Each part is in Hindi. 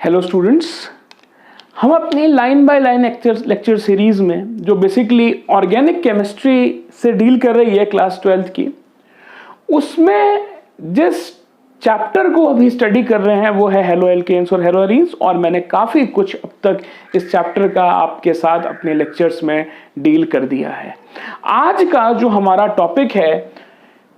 हेलो स्टूडेंट्स, हम अपनी line by line lecture series में जो बेसिकली ऑर्गेनिक केमिस्ट्री से डील कर रही है क्लास 12th की, उसमें जिस चैप्टर को अभी स्टडी कर रहे हैं वो है हेलो एल्केन्स और हेलो एरीन्स। और मैंने काफ़ी कुछ अब तक इस चैप्टर का आपके साथ अपने लेक्चर्स में डील कर दिया है। आज का जो हमारा टॉपिक है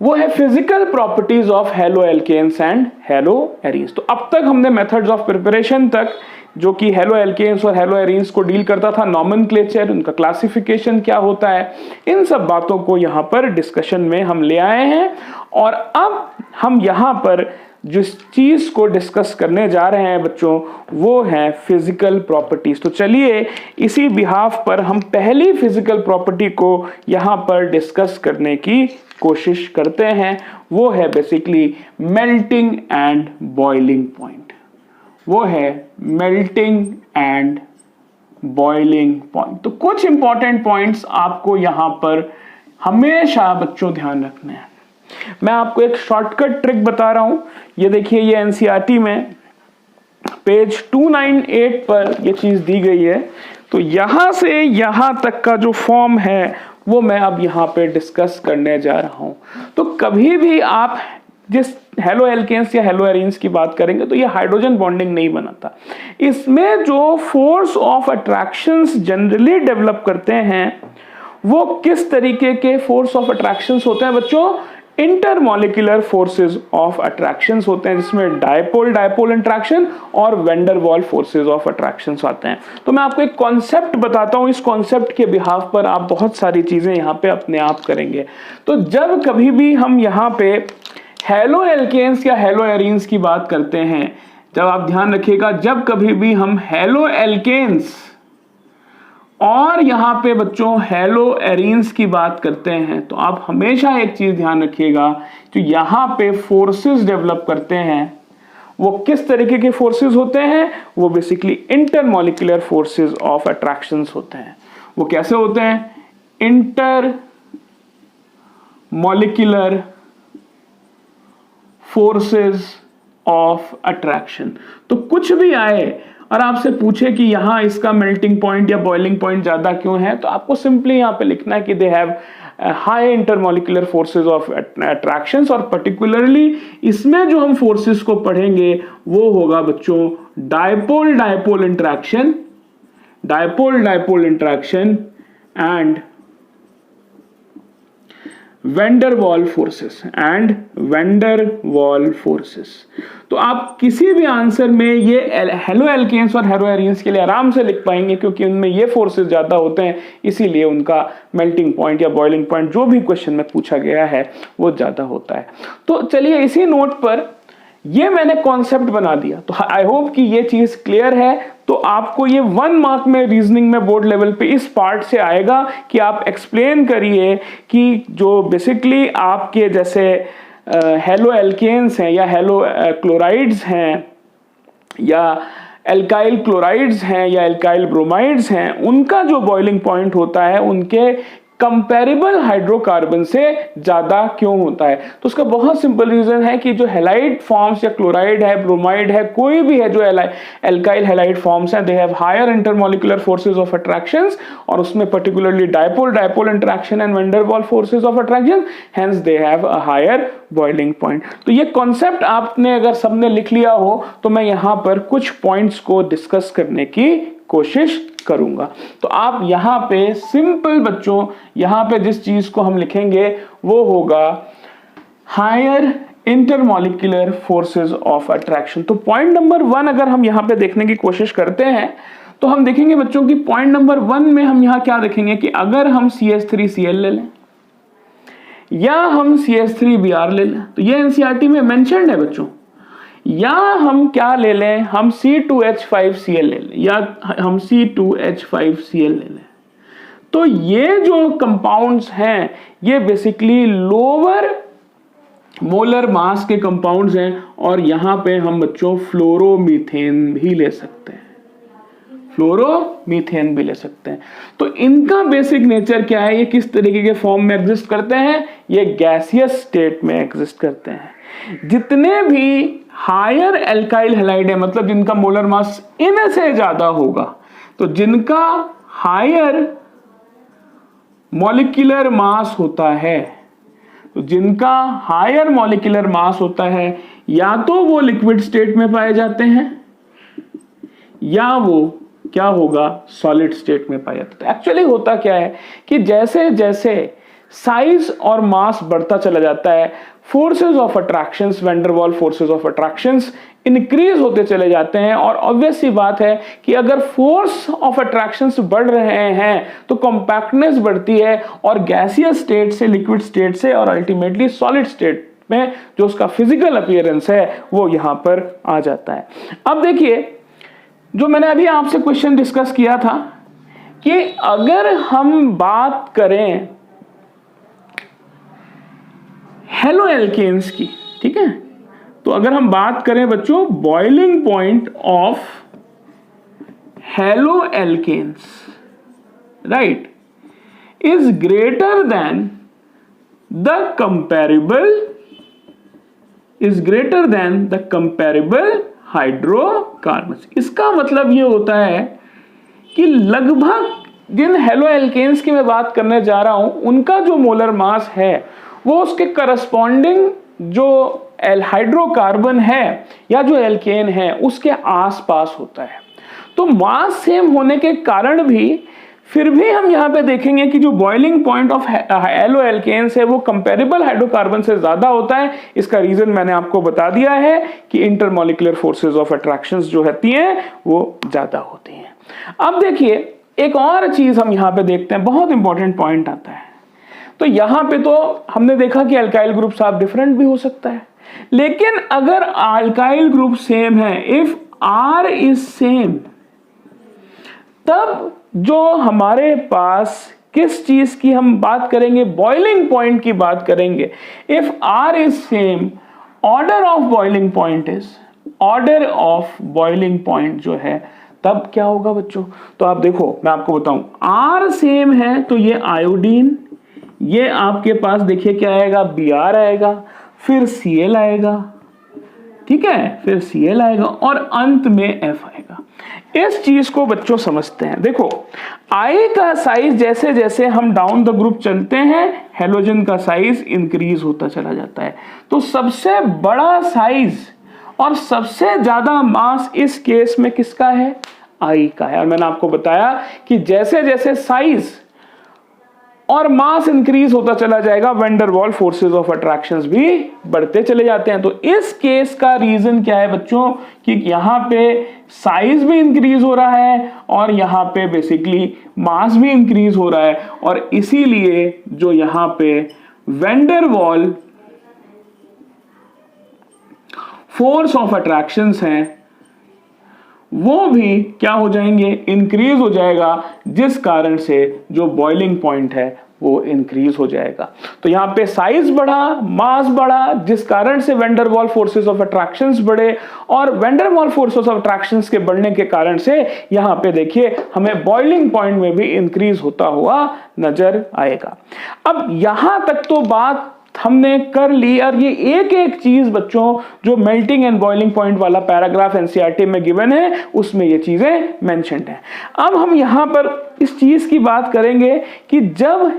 वो है physical properties of haloalkanes and haloarenes. तो अब तक हमने मेथड्स ऑफ प्रिपरेशन तक जो कि हेलो एल्केन्स और हेलो एरीन्स को डील करता था, नॉमेनक्लेचर, उनका क्लासिफिकेशन क्या होता है, इन सब बातों को यहाँ पर डिस्कशन में हम ले आए हैं। और अब हम यहाँ पर जिस चीज को डिस्कस करने जा रहे हैं बच्चों, वो है फिजिकल प्रॉपर्टीज। तो चलिए इसी बिहाफ पर हम पहली फिजिकल प्रॉपर्टी को यहाँ पर डिस्कस करने की कोशिश करते हैं। वो है basically melting and boiling point. वो है मेल्टिंग एंड बॉइलिंग पॉइंट। तो कुछ इंपॉर्टेंट पॉइंट्स आपको यहां पर हमेशा बच्चों ध्यान रखने हैं। मैं आपको एक शॉर्टकट ट्रिक बता रहा हूं। ये देखिए, ये एनसीईआरटी में पेज 298 पर ये चीज दी गई है। तो यहां से यहां तक का जो फॉर्म है वो मैं अब यहां पे डिस्कस करने जा रहा हूं। तो कभी भी आप जिस हेलो एल्केन्स या हेलो एरीन्स की बात करेंगे तो ये हाइड्रोजन बॉन्डिंग नहीं बनाता। इसमें जो force of attractions generally develop करते हैं वो किस तरीके के फोर्स ऑफ अट्रैक्शंस होते हैं बच्चों? इंटरमॉलिक्यूलर फोर्सेस ऑफ अट्रैक्शंस होते हैं, जिसमें डायपोल डायपोल इंटरैक्शन और vendor Waals forces of attractions आते हैं। तो मैं आपको एक कॉन्सेप्ट बताता हूं, इस कॉन्सेप्ट के बिहाफ पर आप बहुत सारी चीजें यहां पे अपने आप करेंगे। तो जब कभी भी हम यहां पे हेलो एल्केन्स या हेलो एरीन्स की बात करते हैं, जब आप ध्यान रखिएगा, जब कभी भी हम हेलो एल्केन्स और यहां पे बच्चों हेलो एरीन्स की बात करते हैं तो आप हमेशा एक चीज ध्यान रखिएगा, जो यहां पे फोर्सेस डेवलप करते हैं वो किस तरीके के फोर्सेस होते हैं? वो basically intermolecular forces of attractions होते हैं। वो कैसे होते हैं? Inter molecular forces of attraction. तो कुछ भी आए और आपसे पूछे कि यहां इसका मेल्टिंग पॉइंट या बॉइलिंग पॉइंट ज्यादा क्यों है, तो आपको सिंपली यहां पे लिखना है कि they have high intermolecular forces of attractions. और पर्टिकुलरली इसमें जो हम फोर्सेस को पढ़ेंगे वो होगा बच्चों dipole dipole interaction, dipole dipole interaction and van der Waals forces and van der Waals forces. तो आप किसी भी आंसर में ये हेलो एल्केन्स और हेलो एरीन्स के लिए आराम से लिख पाएंगे, क्योंकि उनमें ये फोर्सेस ज्यादा होते हैं, इसीलिए उनका मेल्टिंग पॉइंट या बॉइलिंग पॉइंट जो भी क्वेश्चन में पूछा गया है वो ज्यादा होता है। तो चलिए इसी नोट पर ये मैंने कॉन्सेप्ट बना दिया। तो आई होप कि ये चीज क्लियर है। तो आपको ये 1 मार्क में रीजनिंग में बोर्ड लेवल पे इस पार्ट से आएगा कि आप एक्सप्लेन करिए कि जो बेसिकली आपके जैसे हेलो एल्केन्स हैं या हेलो क्लोराइड्स हैं या एल्काइल क्लोराइड्स हैं या एल्काइल ब्रोमाइड्स हैं, उनका जो बॉइलिंग पॉइंट होता है उनके कंपैरेबल हाइड्रोकार्बन से ज्यादा क्यों होता है? तो उसका बहुत सिंपल रीजन है कि जो हैलाइड फॉर्म्स या क्लोराइड है, ब्रोमाइड है, कोई भी है जो एल्काइल हैलाइड फॉर्म्स हैं, they have higher intermolecular forces of attractions, और उसमें particularly dipole dipole interaction and van der Waals forces of attraction, hence they have a higher boiling point. तो ये कॉन्सेप्ट आपने अगर सबने लिख लिया हो तो मैं यहां पर कुछ पॉइंट्स को डिस्कस करने की कोशिश करूंगा। तो आप यहां पे सिंपल बच्चों, यहां पे जिस चीज को हम लिखेंगे वो होगा higher intermolecular forces of attraction. तो पॉइंट नंबर 1 अगर हम यहां पे देखने की कोशिश करते हैं तो हम देखेंगे बच्चों की पॉइंट नंबर 1 में हम यहां क्या देखेंगे कि अगर हम CH3Cl ले लें या हम CH3Br ले लें, तो ये एनसीईआरटी में मेंशन्ड है बच्चों, या हम क्या ले लें, हम C2H5Cl ले लें या हम C2H5Cl ले लें, तो ये जो कंपाउंड्स हैं ये बेसिकली लोअर मोलर मास के कंपाउंड्स हैं। और यहां पे हम बच्चों फ्लोरोमीथेन भी ले सकते हैं, फ्लोरोमीथेन भी ले सकते हैं। तो इनका बेसिक नेचर क्या है, ये किस तरीके के फॉर्म में एग्जिस्ट करते हैं, ये गैसियस स्टेट में एग्जिस्ट करते हैं। जितने भी हायर एल्काइल हैलाइड है, मतलब जिनका मोलर मास इन से ज्यादा होगा, तो जिनका हायर मॉलिक्यूलर मास होता है, तो जिनका हायर मॉलिक्यूलर मास होता है, या तो वो लिक्विड स्टेट में पाए जाते हैं या वो क्या होगा, सॉलिड स्टेट में पाया जाता है। एक्चुअली होता क्या है कि जैसे जैसे साइज और मास बढ़ता चला जाता है, forces of attractions, van der Waals forces of attractions increase होते चले जाते हैं। और ऑब्वियस सी बात है कि अगर फोर्स ऑफ अट्रैक्शंस बढ़ रहे हैं तो कॉम्पैक्टनेस बढ़ती है, और गैसियस स्टेट से लिक्विड स्टेट से और अल्टीमेटली सॉलिड स्टेट में जो उसका फिजिकल अपीयरेंस है वो यहां पर आ जाता है। अब देखिए, जो मैंने अभी आपसे क्वेश्चन डिस्कस किया था कि अगर हम बात करें हेलो एल्केन्स की, ठीक है, तो अगर हम बात करें बच्चों boiling point of haloalkanes, right, is greater than the comparable hydrocarbons. इसका मतलब ये होता है कि लगभग जिन हेलो एल्केन्स की मैं बात करने जा रहा हूं, उनका जो मोलर मास है वो उसके करस्पॉन्डिंग जो हाइड्रोकार्बन है या जो एल्केन है उसके आसपास होता है। तो मास सेम होने के कारण भी फिर भी हम यहां पे देखेंगे कि जो boiling point of haloalkanes है वो कंपैरेबल हाइड्रोकार्बन से ज्यादा होता है। इसका रीजन मैंने आपको बता दिया है कि इंटरमॉलिक्यूलर फोर्सेस ऑफ अट्रैक्शंस जो होती हैं वो ज्यादा होती हैं। अब देखिए, एक और चीज हम यहां पे देखते हैं, बहुत इंपॉर्टेंट पॉइंट आता है। तो यहां पे तो हमने देखा कि अल्काइल ग्रुप साफ डिफरेंट भी हो सकता है, लेकिन अगर अल्काइल ग्रुप सेम है, इफ R इज सेम, तब जो हमारे पास किस चीज की हम बात करेंगे, बॉइलिंग पॉइंट की बात करेंगे। If R is same, order of boiling point जो है, तब क्या होगा बच्चों। तो आप देखो, मैं आपको बताऊं, R सेम है तो ये आयोडीन, ये आपके पास देखिए क्या आएगा, Br आएगा, फिर Cl आएगा, ठीक है, फिर Cl आएगा और अंत में F आएगा। इस चीज को बच्चों समझते हैं। देखो, I का साइज जैसे जैसे हम डाउन द ग्रुप चलते हैं, हेलोजन का साइज इंक्रीज होता चला जाता है। तो सबसे बड़ा साइज और सबसे ज्यादा मास इस केस में किसका है, I का है। और मैंने आपको बताया कि जैसे जैसे साइज और मास इंक्रीज होता चला जाएगा, वैंडरवाल फोर्सेस ऑफ अट्रैक्शंस भी बढ़ते चले जाते हैं। तो इस केस का रीजन क्या है बच्चों, कि यहां पे साइज भी इंक्रीज हो रहा है और यहां पे बेसिकली मास भी इंक्रीज हो रहा है, और इसीलिए जो यहां पे वैंडरवाल फोर्स ऑफ अट्रैक्शंस हैं वो भी क्या हो जाएंगे, इंक्रीज हो जाएगा, जिस कारण से जो बॉइलिंग पॉइंट है वो इंक्रीज हो जाएगा। तो यहां पे साइज बढ़ा, मास बढ़ा, जिस कारण से वैंडरवाल फोर्सेस ऑफ अट्रैक्शंस बढ़े, और वैंडरवाल फोर्सेस ऑफ अट्रैक्शंस के बढ़ने के कारण से यहां पे देखिए हमें बॉइलिंग पॉइंट में भी इंक्रीज होता हुआ नजर आएगा। अब यहां तक तो बात हमने कर ली, और ये एक एक चीज बच्चों जो मेल्टिंग एंड बॉइलिंग पॉइंट वाला पैराग्राफ एनसीईआरटी में गिवन है उसमें ये चीजें मेंशन्ड हैं। अब हम यहां पर इस चीज की बात करेंगे कि जब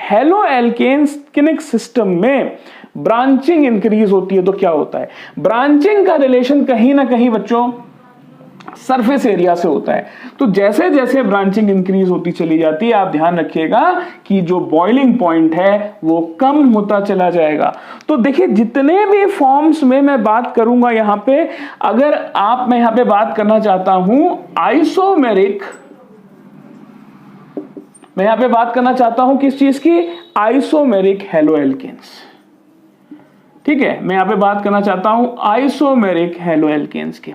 हेलो एल्केनिक सिस्टम में ब्रांचिंग इंक्रीज होती है तो क्या होता है। ब्रांचिंग का रिलेशन कहीं ना कहीं बच्चों सरफेस एरिया से होता है। तो जैसे जैसे ब्रांचिंग इंक्रीज होती चली जाती है, आप ध्यान रखिएगा कि जो बॉइलिंग पॉइंट है वो कम होता चला जाएगा। तो देखिए, जितने भी फॉर्म्स में मैं बात करूंगा यहां पे, अगर मैं यहां पे बात करना चाहता हूं आइसोमेरिक, मैं यहां पे बात करना चाहता हूं किस चीज की, आइसोमेरिक हेलो एल्केन्स, ठीक है, मैं यहां पे बात करना चाहता हूं आइसोमेरिक हेलो एल्केन्स की।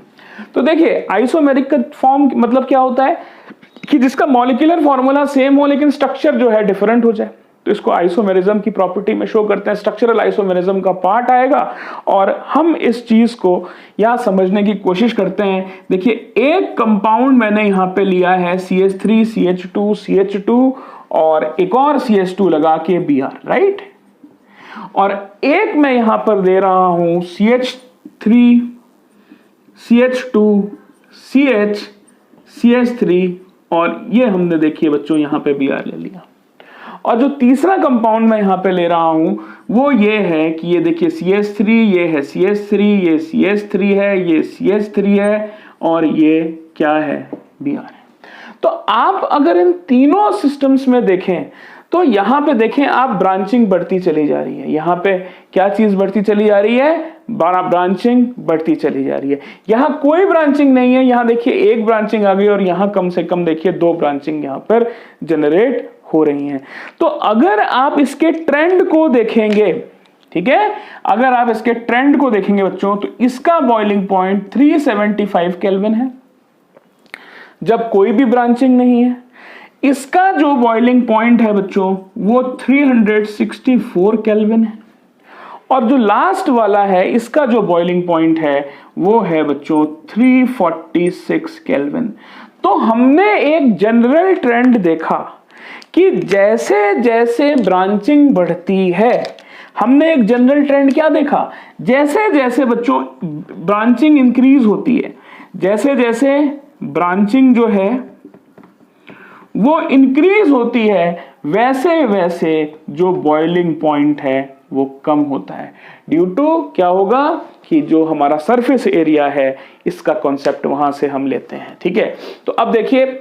तो देखिए, आइसोमेरिक का फॉर्म मतलब क्या होता है कि जिसका मॉलिक्यूलर फॉर्मूला सेम हो लेकिन स्ट्रक्चर जो है डिफरेंट हो जाए। तो इसको आइसोमेरिज्म की प्रॉपर्टी में शो करते हैं, स्ट्रक्चरल आइसोमेरिज्म का पार्ट आएगा और हम इस चीज को यहां समझने की कोशिश करते हैं। देखिए एक कंपाउंड मैंने यहां पे लिया है CH3 CH2 CH2 और एक और CH2 लगा के Br, राइट, और एक मैं यहां पर दे रहा हूं CH3 CH2 CH CH3 और ये हमने देखिए बच्चों यहां पे Br ले लिया। और जो तीसरा कंपाउंड मैं यहां पे ले रहा हूं वो ये है कि ये देखिए CH3, ये है CH3, ये CH3 है, ये CH3 है और ये क्या है, Br है। तो आप अगर इन तीनों सिस्टम्स में देखें तो यहां पे देखें आप ब्रांचिंग बढ़ती चली जा रही है। यहां पे क्या चीज बढ़ती चली जा रही है, ब्रांचिंग बढ़ती चली जा रही है। यहां कोई ब्रांचिंग नहीं है, यहां देखिए एक ब्रांचिंग आ गई और यहां कम से कम देखिए 2 ब्रांचिंग यहां पर जनरेट हो रही हैं। तो अगर आप इसके ट्रेंड को देखेंगे, ठीक है, अगर आप इसके ट्रेंड को देखेंगे बच्चों तो इसका बॉइलिंग पॉइंट 375 केल्विन है जब कोई भी ब्रांचिंग नहीं है। इसका जो बॉइलिंग पॉइंट है बच्चों वो 364 केल्विन है और जो लास्ट वाला है इसका जो बॉइलिंग पॉइंट है वो है बच्चों 346 केल्विन। तो हमने एक जनरल ट्रेंड देखा कि जैसे जैसे ब्रांचिंग बढ़ती है, हमने एक जनरल ट्रेंड क्या देखा, जैसे जैसे बच्चों ब्रांचिंग इंक्रीज होती है, जैसे जैसे ब्रांचिंग जो है वो इंक्रीज होती है, वैसे वैसे जो बॉइलिंग पॉइंट है वो कम होता है। ड्यू टू क्या होगा कि जो हमारा सरफेस एरिया है इसका कॉन्सेप्ट वहां से हम लेते हैं, ठीक है। तो अब देखिए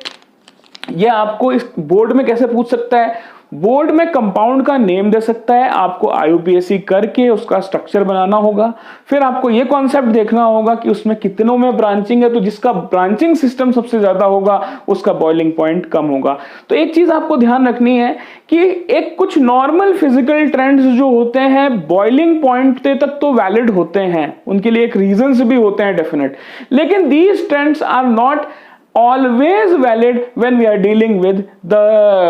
ये आपको इस बोर्ड में कैसे पूछ सकता है, बोर्ड में कंपाउंड का नेम दे सकता है, आपको IUPAC करके उसका स्ट्रक्चर बनाना होगा, फिर आपको ये कॉन्सेप्ट देखना होगा कि उसमें कितनों में ब्रांचिंग है, तो जिसका ब्रांचिंग सिस्टम सबसे ज्यादा होगा उसका बॉइलिंग पॉइंट कम होगा। तो एक चीज आपको ध्यान रखनी है कि एक कुछ नॉर्मल फिजिकल ट्रेंड्स जो होते हैं बॉइलिंग पॉइंट तक तो वैलिड होते हैं, उनके लिए एक रीजंस भी होते हैं डेफिनेट, लेकिन these trends are not always valid when we are dealing with the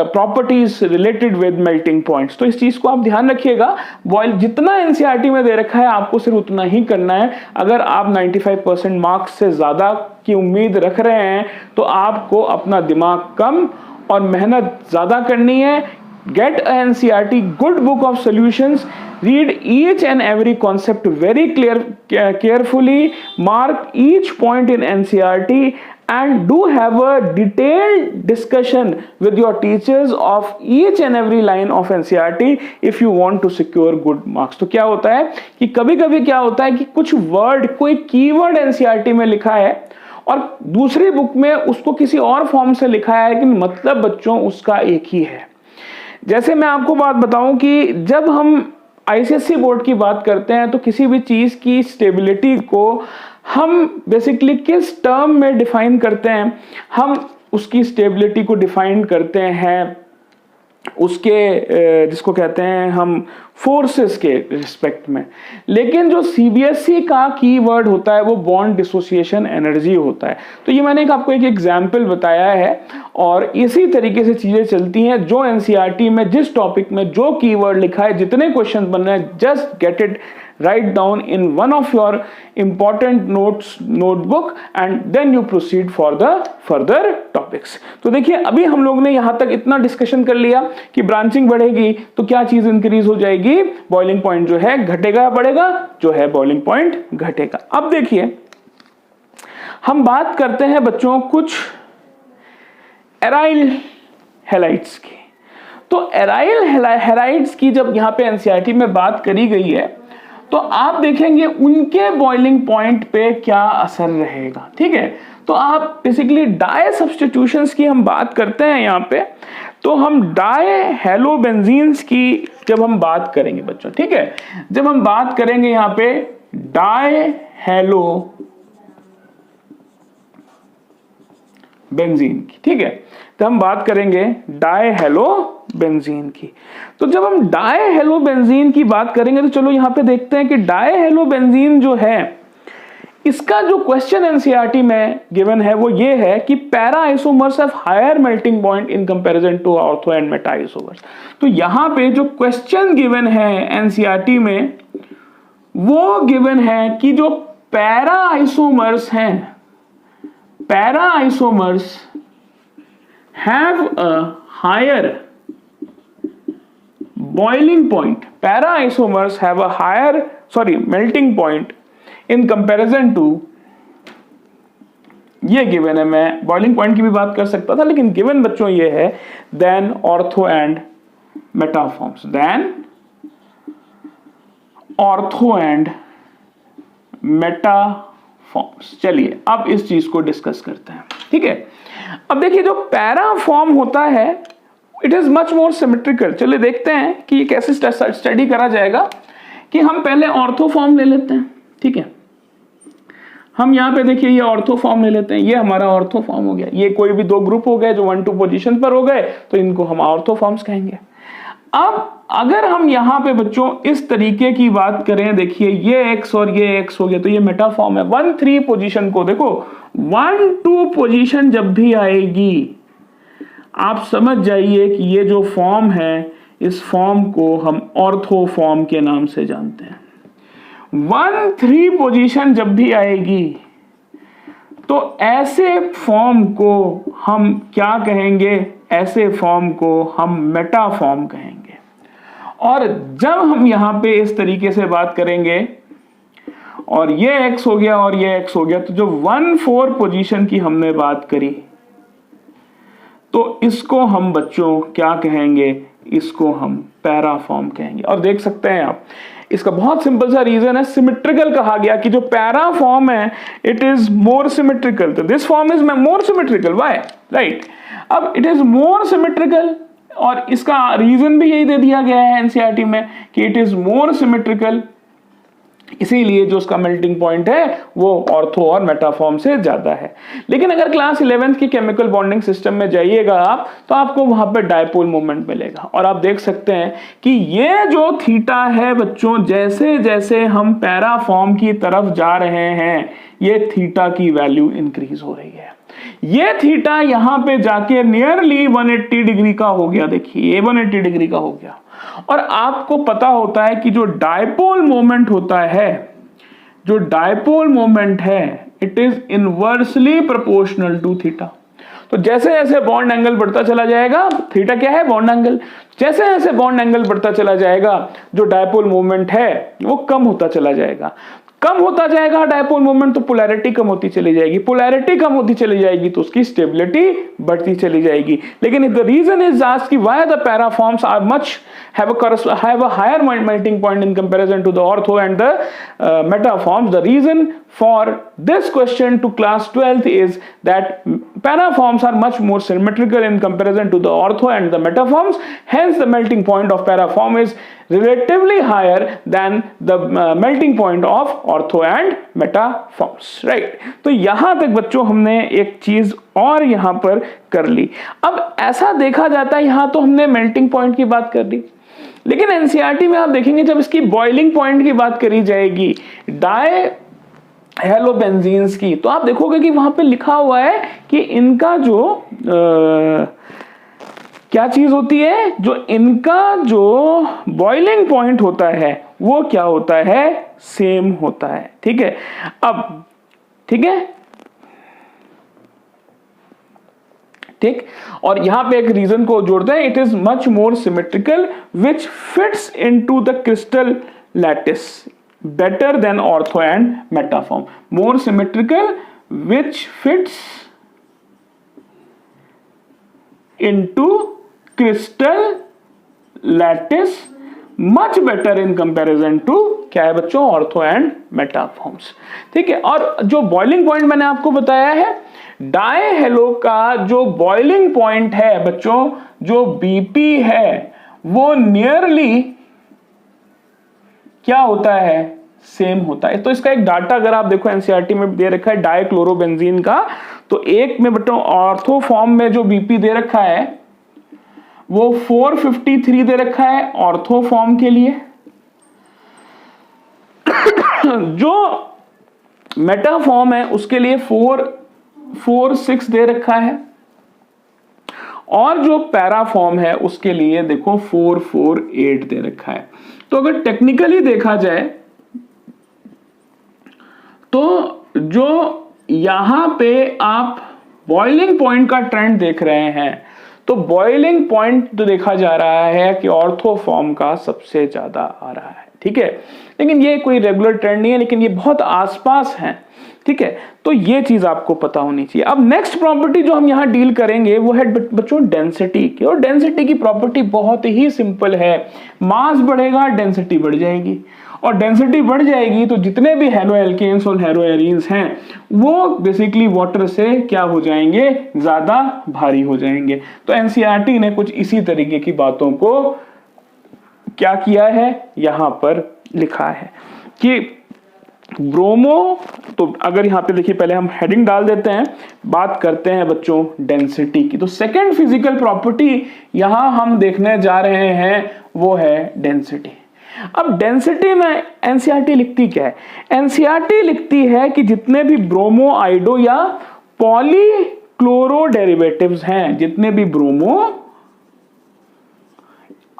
properties related with melting points। तो इस चीज को आप ध्यान रखिएगा, बॉइल जितना NCERT में दे रखा है आपको सिर्फ उतना ही करना है। अगर आप 95% मार्क्स से ज्यादा की उम्मीद रख रहे हैं तो आपको अपना दिमाग कम और मेहनत ज्यादा करनी है। Get a NCERT good book of solutions, read each and every concept very carefully, mark each point in NCERT and do have a detailed discussion with your teachers of each and every line of NCERT if you want to secure good marks। तो क्या होता है कि कभी कभी क्या होता है कि कुछ वर्ड, कोई कीवर्ड NCERT में लिखा है और दूसरी बुक में उसको किसी और फॉर्म से लिखा है, लेकिन मतलब बच्चों उसका एक ही है। जैसे मैं आपको बात बताऊं कि जब हम ICSE बोर्ड की बात करते हैं तो किसी भी चीज की स्टेबिलिटी को हम बेसिकली किस टर्म में डिफाइन करते हैं, हम उसकी स्टेबिलिटी को डिफाइन करते हैं उसके जिसको कहते हैं हम फोर्सेस के रिस्पेक्ट में। लेकिन जो CBSE का कीवर्ड होता है वो बॉन्ड डिसोसिएशन एनर्जी होता है। तो ये मैंने आपको एक एग्जाम्पल बताया है और इसी तरीके से चीजें चलती हैं। जो NCERT में जिस टॉपिक में जो कीवर्ड लिखा है, जितने क्वेश्चन बन रहे हैं, just get it write down in one of your important notebook and then you proceed for the further topics। तो देखिए अभी हम लोग ने यहां तक इतना डिस्कशन कर लिया कि ब्रांचिंग बढ़ेगी तो क्या चीज इंक्रीज हो जाएगी, बॉइलिंग पॉइंट जो है घटेगा बढ़ेगा, जो है बॉइलिंग पॉइंट घटेगा। अब देखिए हम बात करते हैं बच्चों कुछ एराइल हैलाइड्स की। तो एराइल हैलाइड्स की जब यहां पे NCERT में बात करी गई है तो आप देखेंगे उनके बॉइलिंग पॉइंट पे क्या असर रहेगा, ठीक है। तो आप बेसिकली डाई सब्स्टिट्यूशंस की हम बात करते हैं यहाँ पे, तो हम डाई हेलोबेंजीन्स की जब हम बात करेंगे बच्चों, ठीक है, जब हम बात करेंगे यहाँ पे डाई हेलो बेंजीन की, ठीक है, तो हम बात करेंगे डाई हेलो बेंजीन की। तो जब हम डाई हेलो बेंजीन की बात करेंगे तो चलो यहां पे देखते हैं कि डाई हेलो बेंजीन जो है इसका जो क्वेश्चन एनसीईआरटी में गिवन है वो ये है कि para isomers have higher melting point in comparison to ortho and meta isomers. तो यहां पे जो क्वेश्चन गिवन है एनसीईआरटी में वो गिवन है कि जो पैरा आइसोमर्स हैं, para isomers have a higher boiling point, para isomers have a higher melting point in comparison to, ये गिवन है, मैं बॉइलिंग पॉइंट की भी बात कर सकता था लेकिन गिवन बच्चों ये है then ortho and meta forms, then ortho and meta forms. चलिए अब इस चीज को डिस्कस करते हैं, ठीक है। अब देखिए जो पैरा फॉर्म होता है it is much more symmetrical. चलिए देखते हैं कि ये कैसे स्टडी करा जाएगा। कि हम पहले ऑर्थो फॉर्म ले लेते हैं, ठीक है। हम यहाँ पे देखिए ये ऑर्थो फॉर्म ले लेते हैं, ये हमारा ऑर्थो फॉर्म हो गया। ये कोई भी दो ग्रुप हो गए जो 1-2 पोजीशन पर हो गए तो इनको हम ऑर्थो फॉर्म्स कहेंगे। अब अगर हम यहाँ पे बच्चों इस तरीके की बात करें, देखिए ये x और ये x हो गया तो ये मेटाफॉर्म है। 1-3 पोजीशन को देखो, 1-2 पोजीशन जब भी आएगी आप समझ जाइए कि ये जो फॉर्म है इस फॉर्म को हम ऑर्थो फॉर्म के नाम से जानते हैं। 1-3 पोजीशन जब भी आएगी तो ऐसे फॉर्म को हम क्या कहेंगे, ऐसे फॉर्म को हम मेटा फॉर्म कहेंगे। और जब हम यहां पे इस तरीके से बात करेंगे और ये x हो गया और ये x हो गया तो जो 1-4 पोजीशन की हमने बात करी तो इसको हम बच्चों क्या कहेंगे, इसको हम पैरा फॉर्म कहेंगे। और देख सकते हैं आप इसका बहुत सिंपल सा रीजन है, सिमेट्रिकल कहा गया कि जो पैरा फॉर्म है इट इज मोर सिमेट्रिकल, तो this form is more symmetrical, why, right. अब इट इज मोर सिमेट्रिकल और इसका रीजन भी यही दे दिया गया है एनसीईआरटी में कि इट इज मोर सिमेट्रिकल, इसीलिए जो उसका मेल्टिंग पॉइंट है वो ऑर्थो और मेटाफॉर्म से ज्यादा है। लेकिन अगर क्लास 11th की केमिकल बॉन्डिंग सिस्टम में जाइएगा आप तो आपको वहां पे डायपोल मोमेंट मिलेगा और आप देख सकते हैं कि ये जो थीटा है बच्चों, जैसे जैसे हम पैरा फॉर्म की तरफ जा रहे हैं ये थीटा की वैल्यू इंक्रीज हो रही है। ये थीटा यहां पे जाके नियरली 180 डिग्री का हो गया, देखिए ये 180 डिग्री का हो गया। और आपको पता होता है कि जो डायपोल मोमेंट होता है, जो डायपोल मोमेंट है it is inversely proportional to theta. तो जैसे जैसे बॉन्ड एंगल बढ़ता चला जाएगा, थीटा क्या है, बॉन्ड एंगल, जैसे जैसे बॉन्ड एंगल बढ़ता चला जाएगा जो डायपोल मोमेंट है वो कम होता चला जाएगा। कम होता जाएगा डायपोल मोमेंट तो पोलैरिटी कम होती चली जाएगी, पोलैरिटी कम होती चली जाएगी तो उसकी स्टेबिलिटी बढ़ती चली जाएगी। लेकिन if the reason is asked कि why the para forms are much have a higher melting point in comparison to the ortho and the meta forms, the reason for this question to class 12th is that para forms are much more symmetrical in comparison to the ortho and the meta forms, hence the melting point of para form is relatively higher than the melting point of ortho and meta forms, right। तो यहां तक बच्चों हमने एक चीज और यहां पर कर ली। अब ऐसा देखा जाता है यहां तो हमने मेल्टिंग पॉइंट की बात कर ली, लेकिन एनसीईआरटी में आप देखेंगे जब इसकी बॉइलिंग पॉइंट की बात करी जाएगी डाई हेलोबेंजीन्स की, तो आप देखोगे कि वहां पे लिखा हुआ है कि इनका जो क्या चीज होती है, जो इनका जो बॉइलिंग पॉइंट होता है वो क्या होता है, सेम होता है, ठीक है। अब ठीक है, ठीक। और यहां पे एक रीजन को जोड़ते हैं, it is much more symmetrical which fits into the crystal lattice better than ortho and meta form. More symmetrical which fits into crystal lattice much better in comparison to क्या है बच्चों, ऑर्थो एंड मेटाफॉर्म्स, ठीक है। और जो बॉइलिंग पॉइंट मैंने आपको बताया है, डाई हेलो का जो बॉइलिंग पॉइंट है बच्चों, जो बीपी है वो नियरली क्या होता है, सेम होता है। तो इसका एक डाटा अगर आप देखो एनसीईआरटी में दे रखा है डाइक्लोरोबेंजीन का, तो एक में बच्चों ऑर्थो फॉर्म में जो बीपी दे रखा है वो 453 दे रखा है ऑर्थो फॉर्म के लिए, जो मेटा फॉर्म है उसके लिए 4, 6 दे रखा है, और जो पैरा फॉर्म है उसके लिए देखो 4, 4, 8 दे रखा है। तो अगर टेक्निकली देखा जाए तो जो यहां पे आप बॉइलिंग पॉइंट का ट्रेंड देख रहे हैं, तो बॉइलिंग पॉइंट तो देखा जा रहा है कि ऑर्थो फॉर्म का सबसे ज्यादा आ रहा है, ठीक है। लेकिन ये कोई रेगुलर ट्रेंड नहीं है, लेकिन ये बहुत आसपास है, ठीक है। तो ये चीज आपको पता होनी चाहिए। अब नेक्स्ट प्रॉपर्टी जो हम यहां डील करेंगे वो है बच्चों डेंसिटी की, और डेंसिटी की प्रॉपर्टी बहुत ही सिंपल है। मास बढ़ेगा, डेंसिटी बढ़ जाएगी, और डेंसिटी बढ़ जाएगी तो जितने भी हेलो एल्केन्स और हेलो एरीन्स हैं वो बेसिकली वाटर से क्या हो जाएंगे, ज्यादा भारी हो जाएंगे। तो एनसीईआरटी ने कुछ इसी तरीके की बातों को क्या किया है, यहां पर लिखा है कि ब्रोमो, तो अगर यहां पे देखिए पहले हम हेडिंग डाल देते हैं, बात करते हैं बच्चों डेंसिटी की। तो सेकंड फिजिकल प्रॉपर्टी यहां हम देखने जा रहे हैं वो है डेंसिटी। अब डेंसिटी में एनसीईआरटी लिखती क्या है? एनसीईआरटी लिखती है कि जितने भी ब्रोमो आइडो या पॉलीक्लोरो डेरिवेटिव्स हैं, जितने भी ब्रोमो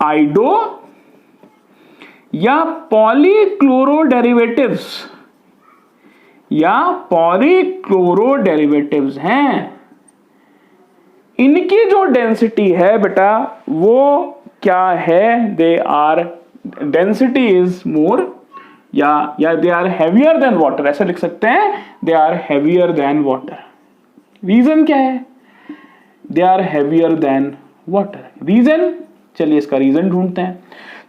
आइडो या पॉलीक्लोरो डेरिवेटिव्स हैं, इनकी जो डेंसिटी है बेटा वो क्या है, they are density is more या they are heavier than water, ऐसा लिख सकते हैं, they are heavier than water. Reason क्या है? They are heavier than water. Reason, चलिए इसका रीजन ढूंढते हैं।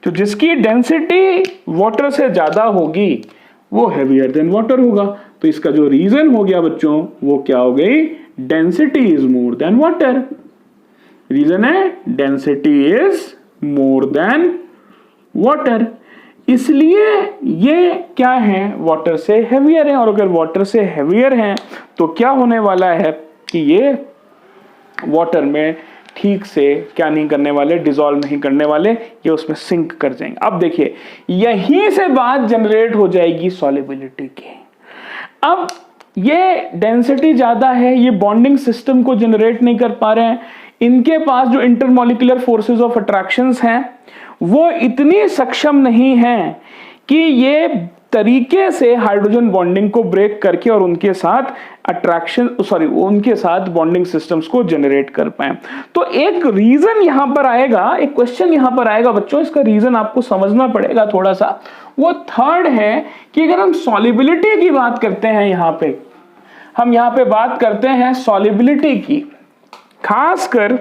तो जिसकी डेंसिटी वाटर से ज्यादा होगी वो हैवियर देन वाटर होगा। तो इसका जो रीजन हो गया बच्चों वो क्या हो गई, density is more than water. Reason है density is more than water, इसलिए ये क्या है, वाटर से हैवियर है। और अगर वाटर से हैवियर है तो क्या होने वाला है कि ये वाटर में ठीक से क्या नहीं करने वाले, डिसॉल्व नहीं करने वाले, ये उसमें सिंक कर जाएंगे। अब देखिए यहीं से बात जनरेट हो जाएगी सॉल्युबिलिटी की। अब ये डेंसिटी ज्यादा है, ये बॉन्डिंग सिस्टम को जनरेट नहीं कर पा रहे हैं, इनके पास जो इंटरमॉलिक्यूलर फोर्सेस ऑफ अट्रैक्शंस हैं वो इतनी सक्षम नहीं है कि ये तरीके से हाइड्रोजन बॉन्डिंग को ब्रेक करके और उनके साथ उनके साथ बॉन्डिंग सिस्टम्स को जनरेट कर पाए। तो एक रीजन यहां पर आएगा, एक क्वेश्चन यहां पर आएगा बच्चों, इसका रीजन आपको समझना पड़ेगा थोड़ा सा। वो थर्ड है कि अगर हम सॉल्युबिलिटी की बात करते हैं, हम यहां पे बात करते हैं सॉल्युबिलिटी की, खासकर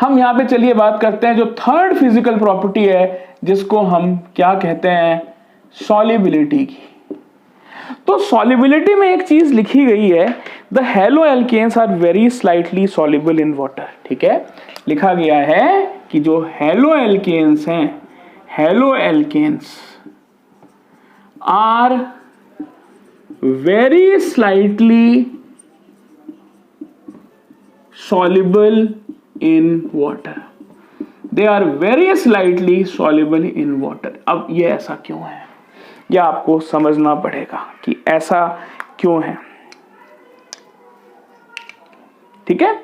हम यहां पे चलिए बात करते हैं जो थर्ड फिजिकल प्रॉपर्टी है जिसको हम क्या कहते हैं, सॉल्युबिलिटी की। तो सॉल्युबिलिटी में एक चीज लिखी गई है, the haloalkanes are very slightly soluble in water. ठीक है, लिखा गया है कि जो हेलो एल्केन्स हैं, haloalkanes are very slightly soluble in water, they are very slightly soluble in water। अब ये ऐसा क्यों है, यह आपको समझना पड़ेगा कि ऐसा क्यों है। ठीक है,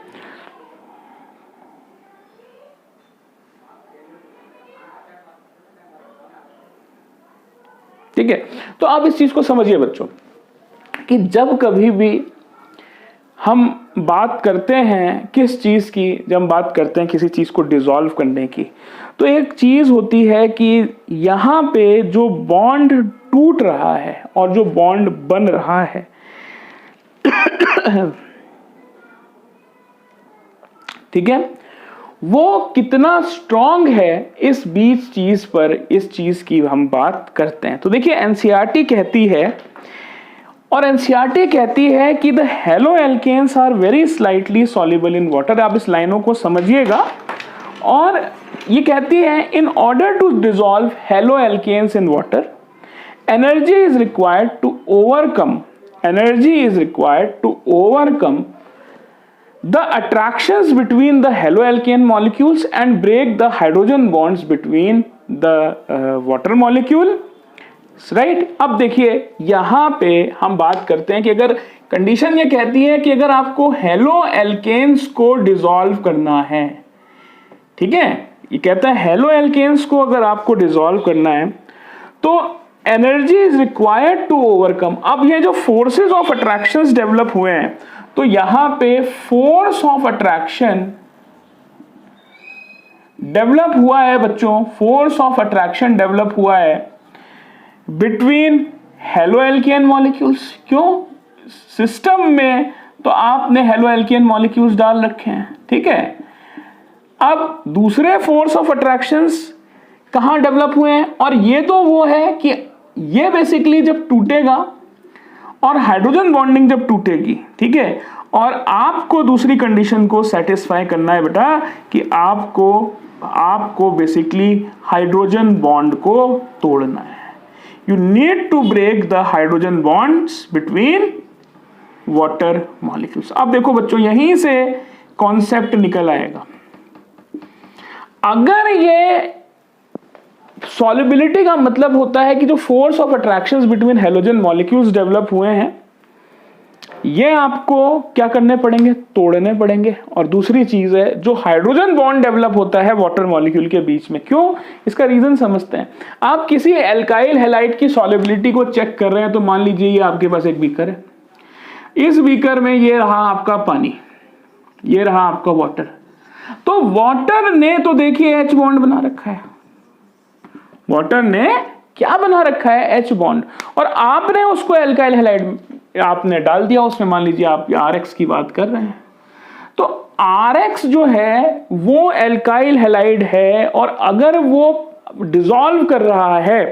ठीक है। तो आप इस चीज को समझिए बच्चों कि जब कभी भी हम बात करते हैं किस चीज की, जब हम बात करते हैं किसी चीज को डिसॉल्व करने की, तो एक चीज होती है कि यहां पे जो बॉन्ड टूट रहा है और जो बॉन्ड बन रहा है ठीक है, वो कितना स्ट्रांग है इस बीच चीज पर, इस चीज की हम बात करते हैं। तो देखिए एनसीईआरटी कहती है, और एनसीईआरटी कहती है कि the haloalkanes are very slightly soluble in water. आप इस लाइनों को समझिएगा, और ये कहती है in order to dissolve haloalkanes in water, energy is required to overcome the attractions between the haloalkane molecules and break the hydrogen bonds between the water molecule right. अब देखिए यहां पे हम बात करते हैं कि अगर कंडीशन ये कहती है कि अगर आपको हेलो एल्केन्स को डिसॉल्व करना है, ठीक है, ये कहता है हेलो एल्केन्स को अगर आपको डिसॉल्व करना है तो energy is required to overcome. अब ये जो फोर्सेस ऑफ अट्रैक्शंस डेवलप हुए हैं, तो यहां पे फोर्स ऑफ अट्रैक्शन डेवलप हुआ है बच्चों, फोर्स ऑफ अट्रैक्शन डेवलप हुआ है बिटवीन हेलो एल्केन मॉलिक्यूल्स। क्यों? सिस्टम में तो आपने हेलो एल्केन मॉलिक्यूल्स डाल रखे हैं, ठीक है। अब दूसरे फोर्स ऑफ अट्रैक्शंस कहां डेवलप हुए हैं, और ये तो वो है कि ये बेसिकली जब टूटेगा और हाइड्रोजन बॉन्डिंग जब टूटेगी, ठीक है, और आपको दूसरी कंडीशन को सेटिस्फाई करना है बेटा कि आपको बेसिकली हाइड्रोजन बॉन्ड को तोड़ना है। You need to break the hydrogen bonds between water molecules. अब देखो बच्चों, यहीं से कॉन्सेप्ट निकल आएगा। अगर ये सॉल्युबिलिटी का मतलब होता है कि जो force of attractions between halogen molecules develop हुए हैं, ये आपको क्या करने पड़ेंगे? तोड़ने पड़ेंगे। और दूसरी चीज है, जो हाइड्रोजन बॉन्ड डेवलप होता है वाटर मॉलिक्यूल के बीच में, क्यों? इसका रीजन समझते हैं। आप किसी एल्काइल हैलाइड की सॉल्युबिलिटी को चेक कर रहे हैं, तो मान लीजिए ये आपके पास एक बीकर है, इस बीकर में ये रहा आपका पानी, ये रहा आपका वाटर। तो वाटर ने तो देखिए एच बॉन्ड बना रखा है, वाटर ने क्या बना रखा है? H bond. और आपने उसको एल्काइल हैलाइड आपने डाल दिया उसमें, मान लीजिए आप RX की बात कर रहे हैं, तो RX जो है वो एल्काइल हैलाइड है, और अगर वो डिसॉल्व कर रहा है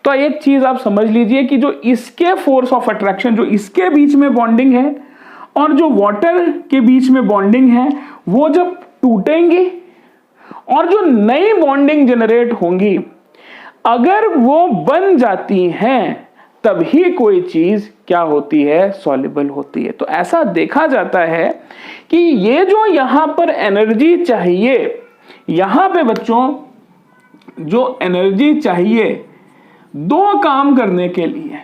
तो एक चीज आप समझ लीजिए कि जो इसके फोर्स ऑफ अट्रैक्शन, जो इसके बीच में बॉन्डिंग है और जो वाटर के बीच में बॉन्डिंग है, वो जब टूटेंगी और जो नई बॉन्डिंग जनरेट होंगी, अगर वो बन जाती हैं, तभी कोई चीज क्या होती है? सॉल्युबल होती है। तो ऐसा देखा जाता है कि ये जो यहां पर एनर्जी चाहिए, यहां पे बच्चों जो एनर्जी चाहिए दो काम करने के लिए,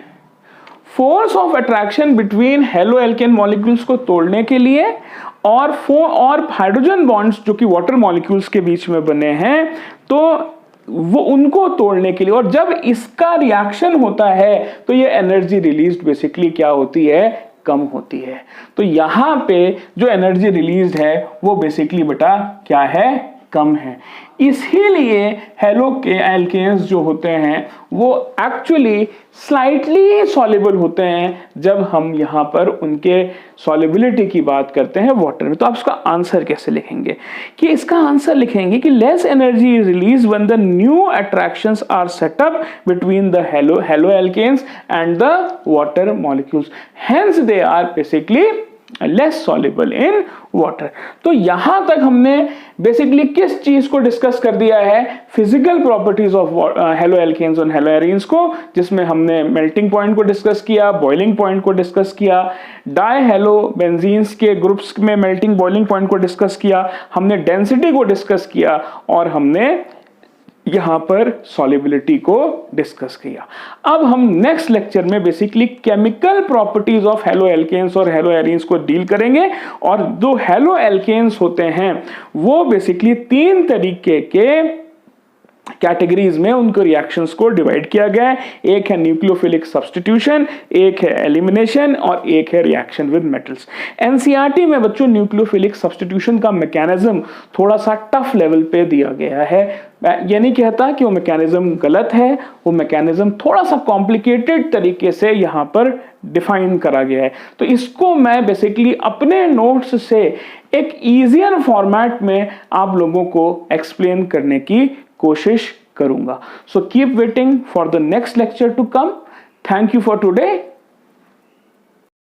force of attraction between halo alkane molecules को तोड़ने के लिए, और हाइड्रोजन बॉन्ड्स जो कि वाटर मॉलिक्यूल्स के बीच में बने हैं, तो वो उनको तोड़ने के लिए। और जब इसका रिएक्शन होता है तो ये एनर्जी रिलीज्ड बेसिकली क्या होती है? कम होती है। तो यहां पे जो एनर्जी रिलीज्ड है वो बेसिकली बेटा क्या है? कम है। इसीलिए हेलो के एल्केन्स जो होते हैं वो एक्चुअली स्लाइटली सॉल्युबल होते हैं जब हम यहां पर उनके सॉल्युबिलिटी की बात करते हैं वाटर में। तो आप इसका आंसर कैसे लिखेंगे? कि इसका आंसर लिखेंगे कि less energy is release when the new attractions are set up between the haloalkanes and the water molecules, hence they are basically less soluble in water. तो यहां तक हमने बेसिकली किस चीज को डिस्कस कर दिया है? Physical properties of haloalkanes और हेलो एरीन्स को, जिसमें हमने मेल्टिंग पॉइंट को डिस्कस किया, बॉइलिंग पॉइंट को डिस्कस किया, डाई हेलो बेंजीन्स के ग्रुप्स में मेल्टिंग बॉइलिंग पॉइंट को डिस्कस किया, हमने डेंसिटी को डिस्कस किया, और हमने यहां पर सॉल्युबिलिटी को डिस्कस किया। अब हम नेक्स्ट लेक्चर में basically chemical properties of haloalkanes और हेलो एरीन्स को डील करेंगे। और जो हेलो एल्केन्स होते हैं वो बेसिकली 3 तरीके के कैटेगरीज में उनको रिएक्शंस को डिवाइड किया गया है। एक है न्यूक्लियोफिलिक सब्स्टिट्यूशन, एक है एलिमिनेशन, और एक है रिएक्शन विद मेटल्स। एनसीईआरटी में बच्चों न्यूक्लियोफिलिक सब्स्टिट्यूशन का मैकेनिज्म थोड़ा सा टफ लेवल पे दिया गया है। ये नहीं कहता कि वो मैकेनिज्म गलत है, वो मैकेनिज्म थोड़ा सा कॉम्प्लिकेटेड तरीके से यहां पर डिफाइन करा गया है। तो इसको मैं बेसिकली अपने नोट्स से एक ईजियर फॉर्मेट में आप लोगों को एक्सप्लेन करने की कोशिश करूंगा। So keep waiting for the next lecture to come. Thank you for today.